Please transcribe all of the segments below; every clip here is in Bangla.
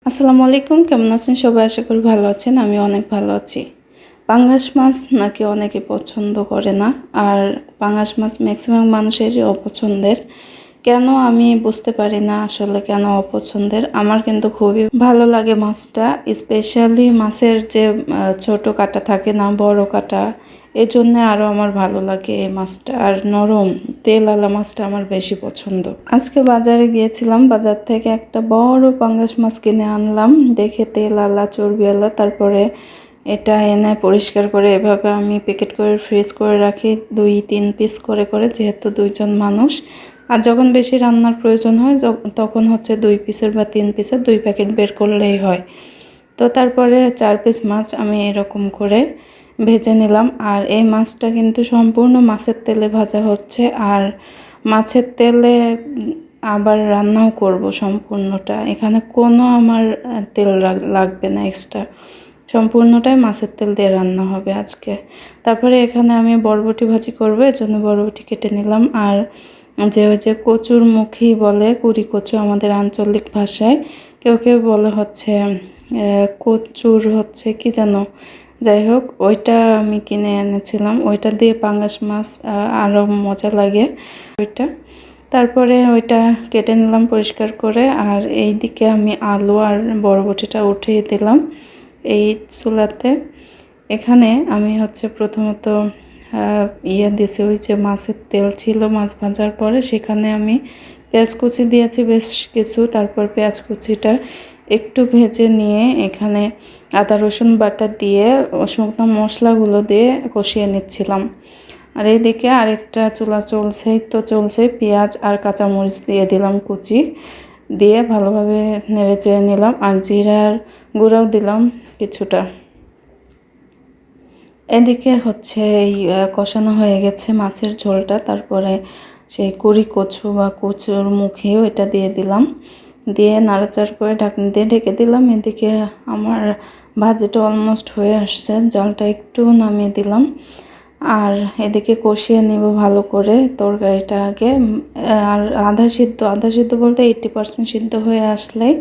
আসসালামু আলাইকুম, কেমন আছেন সবাই? আশা করি ভালো আছেন। আমি অনেক ভালো আছি। পাঙ্গাস মাছ নাকি অনেকে পছন্দ করে না, আর পাঙ্গাস মাছ ম্যাক্সিমাম মানুষেরই অপছন্দের। কেন আমি বুঝতে পারি না আসলে কেন অপছন্দের। আমার কিন্তু খুবই ভালো লাগে মাছটা, স্পেশালি মাছের যে ছোট কাঁটা থাকে না, বড় কাঁটা, এই জন্যে আরও আমার ভালো লাগে এই মাছটা। আর নরম তেলওয়ালা মাছটা আমার বেশি পছন্দ। আজকে বাজারে গিয়েছিলাম, বাজার থেকে একটা বড় পাঙ্গাস মাছ কিনে আনলাম। দেখে তেলওয়ালা চর্বিওয়ালা। তারপরে এটা এনে পরিষ্কার করে এভাবে আমি প্যাকেট করে ফ্রিজ করে রাখি 2-3 পিস করে করে, যেহেতু 2জন মানুষ। আর যখন বেশি রান্নার প্রয়োজন হয় তখন হচ্ছে 2 পিসের বা 3 পিসের 2 প্যাকেট বের করলেই হয়। তো তারপরে 4 পিস মাছ আমি এরকম করে ভেজে নিলাম। আর এই মাছটা কিন্তু সম্পূর্ণ মাছের তেলে ভাজা হচ্ছে, আর মাছের তেলে আবার রান্নাও করব সম্পূর্ণটা। এখানে কোনো আমার তেল লাগবে না এক্সট্রা, সম্পূর্ণটাই মাছের তেল দিয়ে রান্না হবে আজকে। তারপরে এখানে আমি বরবটি ভাজি করবো, এজন্য বরবটি কেটে নিলাম। আর ওই যে কচুর মুখী বলে, কুড়ি কচু আমাদের আঞ্চলিক ভাষায়, কেউ কেউ বলে হচ্ছে কচুর হচ্ছে কি যেন, যাই হোক ওইটা আমি কিনে এনেছিলাম। ওইটা দিয়ে পাঙ্গাস মাছ আরও মজা লাগে ওইটা। তারপরে ওইটা কেটে নিলাম পরিষ্কার করে। আর এই দিকে আমি আলু আর বরবটিটা উঠিয়ে দিলাম এই চুলাতে। এখানে আমি হচ্ছে প্রথমত দিয়েছি, ওই যে মাছের তেল ছিল মাছ ভাজার পরে, সেখানে আমি পেঁয়াজ কুচি দিয়েছি বেশ কিছু। তারপর পেঁয়াজ কুচিটা একটু ভেজে নিয়ে এখানে আদা রসুন বাটা দিয়ে শুকনো মশলাগুলো দিয়ে কষিয়ে নিচ্ছিলাম। আর এইদিকে আরেকটা চুলা চলছে, পেঁয়াজ আর কাঁচামরিচ দিয়ে দিলাম কুচি, দিয়ে ভালোভাবে নেড়ে চেড়ে নিলাম। আর জিরার গুঁড়াও দিলাম কিছুটা। এদিকে হচ্ছে এই কষানো হয়ে গেছে মাছের ঝোলটা। তারপরে সেই কুড়ি কচু বা কচুর মুখেও এটা দিয়ে দিলাম, দিয়ে নাড়াচাড়া করে ঢাকনি দিয়ে ঢেকে দিলাম। এদিকে আমার ভাজিটা অলমোস্ট হয়ে আসছে, জালটা একটু নামিয়ে দিলাম। আর এদিকে কষিয়ে নিব ভালো করে তরকারিটা আগে। আর আধা সিদ্ধ বলতে 80% সিদ্ধ হয়ে আসলেই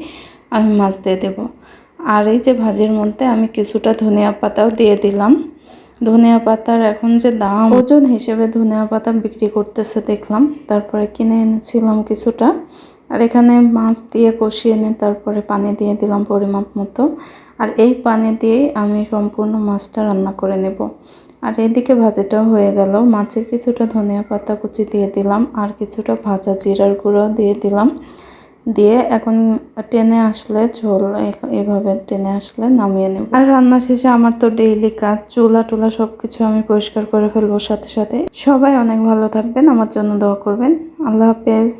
আমি মাছ দিয়ে দেবো। আর এই যে ভাজির মধ্যে আমি কিছুটা ধনিয়া পাতাও দিয়ে দিলাম। ধনিয়া পাতার এখন যে দাম, ওজন হিসেবে ধনিয়া পাতা বিক্রি করতেছে দেখলাম, তারপরে কিনে এনেছিলাম কিছুটা। আর এখানে মাছ দিয়ে কষিয়ে নিয়ে তারপরে পানি দিয়ে দিলাম পরিমাপ মতো। আর এই পানি দিয়েই আমি সম্পূর্ণ মাছটা রান্না করে নেব। আর এদিকে ভাজিটাও হয়ে গেল। মাছের কিছুটা ধনিয়া পাতা কুচি দিয়ে দিলাম, আর কিছুটা ভাজা জিরার গুঁড়ো দিয়ে দিলাম। দিয়ে এখন টেনে আসলে ঝোল এভাবে টেনে আসলে নামিয়ে নেব। আর রান্না শেষে আমার তো ডেইলি কাজ, চুলা টুলা সব কিছু আমি পরিষ্কার করে ফেলবো সাথে সাথে। সবাই অনেক ভালো থাকবেন, আমার জন্য দোয়া করবেন। আল্লাহ হাফেজ।